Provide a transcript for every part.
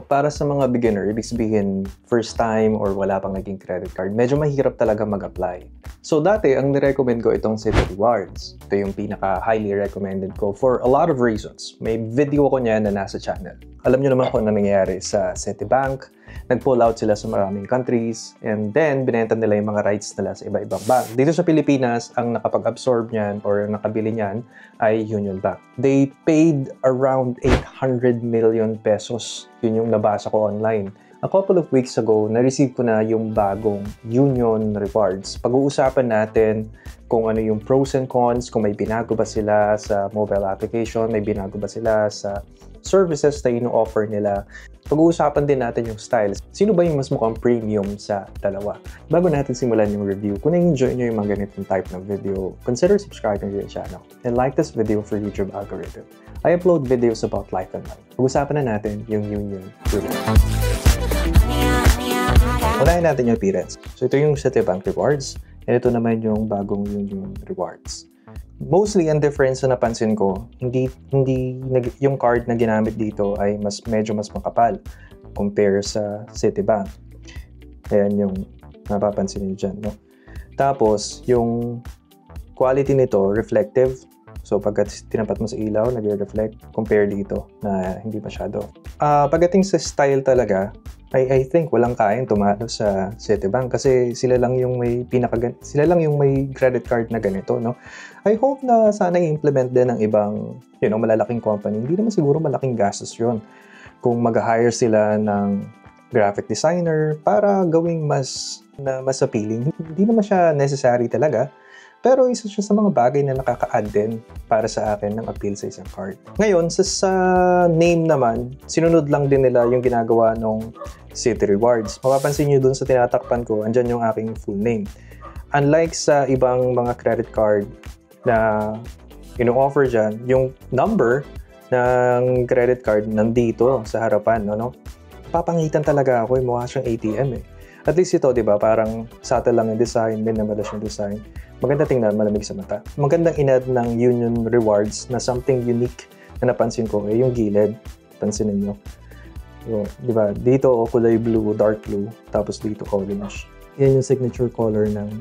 So, para sa mga beginner, ibig sabihin first time or wala pang naging credit card, medyo mahirap talaga mag-apply. So, dati, ang nirecommend ko itong Citi Rewards. Ito yung pinaka-highly recommended ko for a lot of reasons. May video ko niya na nasa channel. Alam niyo naman kung ano nangyayari sa Citibank. Nag-pull out sila sa maraming countries and then binenta nila yung mga rights nila sa iba-ibang bank. Dito sa Pilipinas, ang nakapag-absorb niyan or nakabili niyan ay Union Bank. They paid around 800 million pesos. Yun yung nabasa ko online. A couple of weeks ago, na-receive ko na yung bagong Union Rewards. Pag-uusapan natin kung ano yung pros and cons, kung may binago ba sila sa mobile application, may binago ba sila sa services na ino-offer nila. Pag-uusapan din natin yung styles. Sino ba yung mas mukhang premium sa dalawa? Bago natin simulan yung review, kung na-enjoy nyo yung mga ganitong type ng video, consider subscribing to the channel and like this video for YouTube algorithm. I upload videos about life and life. Pag-usapan na natin yung Union Rewards. Unahin natin yung appearance. So ito yung Citibank Rewards and ito naman yung bagong Union Rewards. Mostly, ang difference na napansin ko, hindi yung card na ginamit dito ay medyo mas makapal compare sa Citibank. Ayan yung napapansin niyo dyan, no? Tapos, yung quality nito, reflective. So, pagka tinapat mo sa ilaw, nag-reflect compare dito na hindi masyado. Pagdating sa style talaga, I think walang kain tumalo sa Citibank kasi sila lang yung may credit card na ganito, no? I hope na sana i-implement din ng ibang, malalaking company. Hindi naman siguro malaking gastos 'yon. Kung mag-hire sila ng graphic designer para gawing mas appealing. Hindi naman siya necessary talaga. Pero isa siya sa mga bagay na nakaka-add din para sa akin ng appeal sa isang card. Ngayon, sa name naman, sinunod lang din nila yung ginagawa ng Citi Rewards. Mapapansin nyo dun sa tinatakpan ko, andyan yung aking full name. Unlike sa ibang mga credit card na ino-offer dyan, yung number ng credit card nandito sa harapan, no? Papangitan talaga ako, mukha siyang ATM eh. At least ito, di ba, parang subtle lang yung design, minimalist yung design. Maganda tingnan, malamig sa mata. Magandang inad ng Union Rewards na something unique na napansin ko eh, yung gilid. Pansinin nyo. Di ba? Dito kulay blue, dark blue, tapos dito orange. Yan yung signature color ng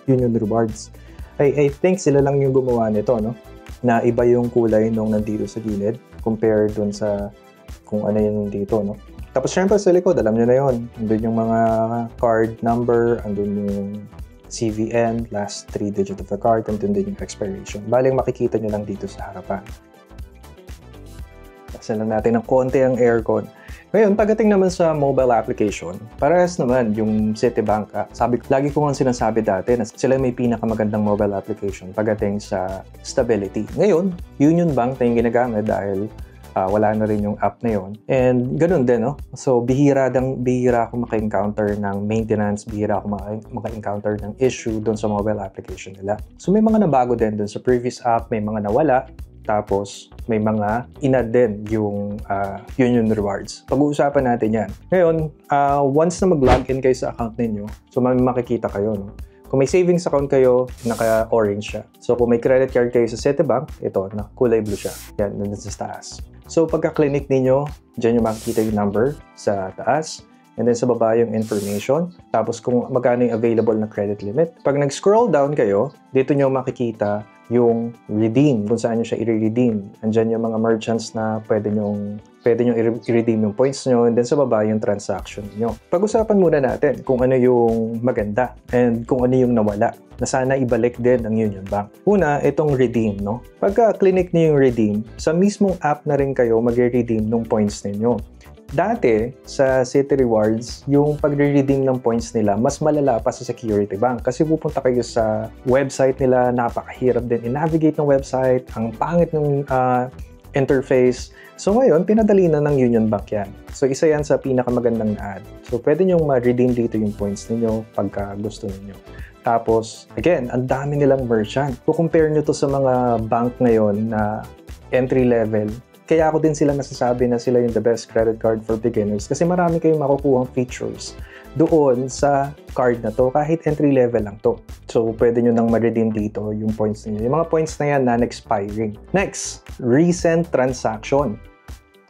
Union Rewards. I think sila lang yung gumawa nito, no? Na iba yung kulay nung nandito sa gilid compare dun sa kung ano yun dito, no? Tapos syempre sa likod, alam nyo na yun. Andun yung mga card number, andun yung CVN, last 3 digit of the card, andun din yung expiration. Baling makikita nyo lang dito sa harapan. Tasan lang natin ng konti ang aircon. Ngayon, pagdating naman sa mobile application, parehas naman yung Citibank. Lagi ko nga sinasabi dati na sila may pinakamagandang mobile application pagdating sa stability. Ngayon, Union Bank na yung ginagamit dahil wala na rin yung app na yon. And ganun din, no? So, bihira ako maka-encounter ng maintenance, bihira ako maka-encounter ng issue doon sa mobile application nila. So, may mga nabago din doon sa previous app, may mga nawala, tapos may mga inad din yung Union Rewards. Pag-uusapan natin yan. Ngayon, once na mag-login kayo sa account ninyo, so makikita kayo, no? Kung may savings account kayo, naka-orange siya. So, kung may credit card kayo sa Citibank, ito, na kulay blue siya. Yan, nandun sa taas. So, pagka-clinic ninyo, dyan yung makikita yung number sa taas. And then sa baba yung information. Tapos kung magkano yung available na credit limit. Pag nag-scroll down kayo, dito nyo makikita yung redeem, kung saan nyo siya i-redeem. Andyan yung mga merchants na pwede nyo i-redeem yung points nyo, and then sa baba yung transaction nyo. Pag-usapan muna natin kung ano yung maganda and kung ano yung nawala na sana ibalik din ng Union Bank. Una, itong redeem, no? Pagka-clinic niyo yung redeem, sa mismong app na rin kayo mag-redeem ng points ninyo. Dati, sa Citi Rewards, yung pagre-redeem ng points nila, mas malala pa sa Security Bank. Kasi pupunta kayo sa website nila, napakahirap din i-navigate ng website, ang pangit ng interface. So ngayon, pinadali na ng Union Bank yan. So isa yan sa pinakamagandang na-add. So pwede nyo ma-redeem dito yung points ninyo pagka gusto ninyo. Tapos, again, ang dami nilang merchant. Kung compare nyo to sa mga bank ngayon na entry level, kaya ako din sila nasasabi na sila yung the best credit card for beginners kasi marami kayong makukuhang features doon sa card na to kahit entry level lang to. So, pwede nyo nang ma-redeem dito yung points niyo. Yung mga points na yan non-expiring. Next, recent transaction.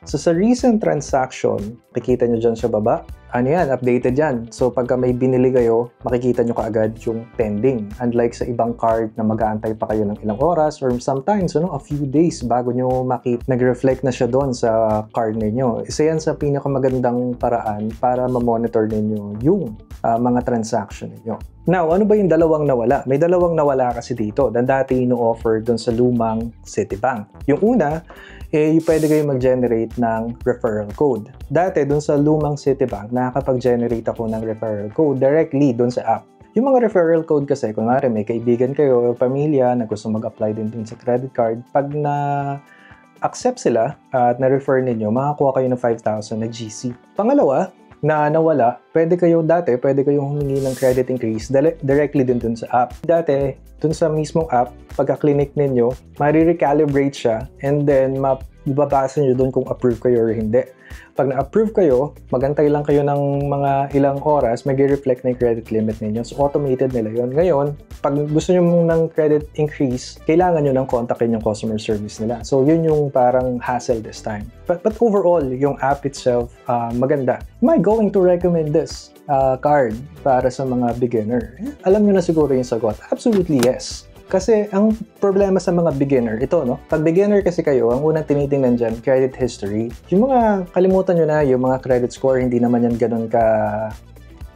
So sa recent transaction, makikita nyo dyan sa baba, ano yan, updated yan. So pagka may binili kayo, makikita nyo kaagad yung pending. Unlike sa ibang card na mag-aantay pa kayo ng ilang oras or sometimes a few days bago nyo makita, nag-reflect na siya doon sa card ninyo. Isa yan sa pinakamagandang paraan para ma-monitor ninyo yung mga transaction ninyo. Now, ano ba yung dalawang nawala? May dalawang nawala kasi dito na dati ino-offer doon sa lumang Citibank. Yung una, pwede kayo mag-generate ng referral code. Dati, dun sa lumang Citibank, nakakapag-generate ako ng referral code directly dun sa app. Yung mga referral code kasi, kunwari may kaibigan kayo o pamilya na gusto mag-apply din dun sa credit card, pag na-accept sila at na-refer ninyo, makakuha kayo ng 5,000 na GC. Pangalawa, na nawala, pwede kayong humingi ng credit increase directly din dun sa app. Dati, dun sa mismong app, pagka-clinic ninyo, ma-recalibrate siya and then mababasa nyo dun kung approve kayo or hindi. Pag na-approve kayo, magantay lang kayo ng mga ilang oras, mag-reflect na yung credit limit ninyo. So, automated nila yun. Ngayon, pag gusto nyo ng credit increase, kailangan nyo nang kontakin yung customer service nila. So, yun yung parang hassle this time. But overall, yung app itself, maganda. Am I going to recommend this card para sa mga beginner? Alam nyo na siguro yung sagot. Absolutely yes. Kasi ang problema sa mga beginner, ito pag beginner kasi kayo, ang unang tinitingnan dyan, credit history. Yung mga, kalimutan nyo na, yung mga credit score, hindi naman yan ganun ka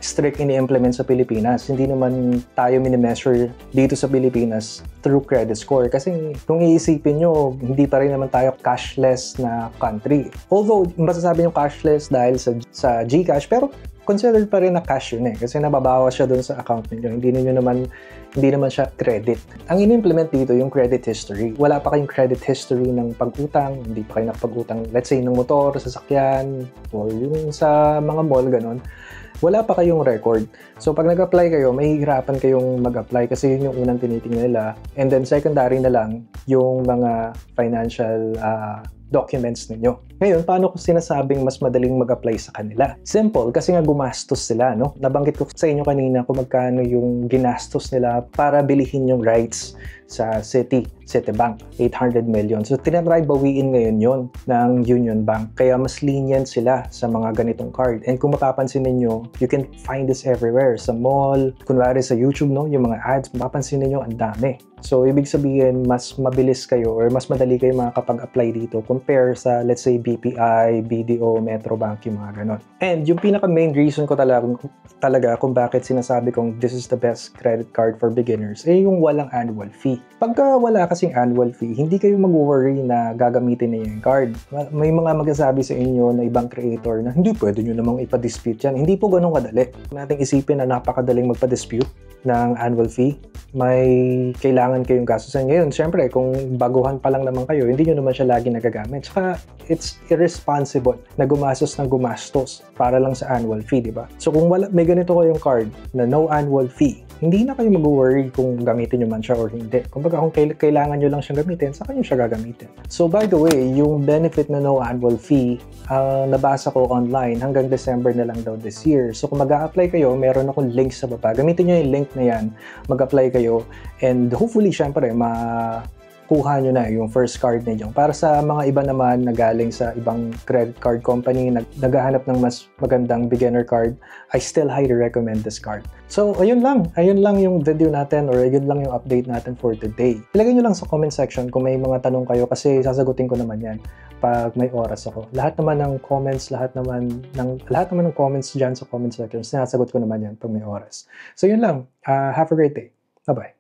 strict ini-implement sa Pilipinas. Hindi naman tayo mini-measure dito sa Pilipinas through credit score. Kasi kung iisipin nyo, hindi pa rin naman tayo cashless na country. Although, masasabi nyo cashless dahil sa GCash, pero considered pa rin na cash yun kasi nababawas siya doon sa account niyo. Hindi naman siya credit. Ang in-implement dito yung credit history. Wala pa kayong credit history ng pag-utang, hindi pa kayo nakapag-utang, let's say, ng motor, sasakyan, or yung sa mga mall, ganun. Wala pa kayong record. So, pag nag-apply kayo, mahihirapan kayong mag-apply kasi yun yung unang tinitingnan nila. And then, secondary na lang yung mga financial documents ninyo. Ngayon, paano ko sinasabing mas madaling mag-apply sa kanila? Simple, kasi nga gumastos sila, Nabanggit ko sa inyo kanina kung magkano yung ginastos nila para bilihin yung rights sa Citibank, 800 million. So, tinatry bawiin ngayon yon ng Union Bank. Kaya mas lenient sila sa mga ganitong card. And kung mapapansin ninyo, you can find this everywhere. Sa mall, kunwari sa YouTube, yung mga ads, mapapansin ninyo, ang dami. So, ibig sabihin, mas mabilis kayo or mas madali kayo makakapag-apply dito compare sa, let's say, BPI, BDO, Metrobank, yung mga ganon. And yung pinaka-main reason ko talaga kung bakit sinasabi kong this is the best credit card for beginners, yung walang annual fee. Pagka wala kasing annual fee, hindi kayo mag-worry na gagamitin na yung card. May mga magsasabi sa inyo na ibang creator na hindi pwede nyo namang ipa-dispute yan. Hindi po ganun kadali. Nating isipin na napakadaling magpa-dispute ng annual fee. May kailangan kayong gastusin. Ngayon, syempre, kung baguhan pa lang naman kayo, hindi nyo naman siya lagi nagagamit. Tsaka, it's irresponsible na gumastos ng gumastos para lang sa annual fee, di ba? So, kung may ganito kayong card na no annual fee, hindi na kayo mag-worry kung gamitin nyo man siya or hindi. Kumbaga, kung kailangan nyo lang siyang gamitin, saka nyo siya gagamitin. So, by the way, yung benefit na no annual fee, nabasa ko online hanggang December na lang daw this year. So, kung mag-a-apply kayo, meron akong link sa baba. Gamitin nyo yung link na yan, mag-apply kayo, and hopefully, syempre, kuha nyo na yung first card ninyo. Para sa mga iba naman na galing sa ibang credit card company, naghahanap ng mas magandang beginner card, I still highly recommend this card. So, ayun lang yung video natin or ayun lang yung update natin for today. Ilagay nyo lang sa comment section kung may mga tanong kayo kasi sasagutin ko naman yan pag may oras ako. Lahat naman ng comments dyan sa comment section, sinasagot ko naman yan pag may oras. So, yun lang. Have a great day. Bye-bye.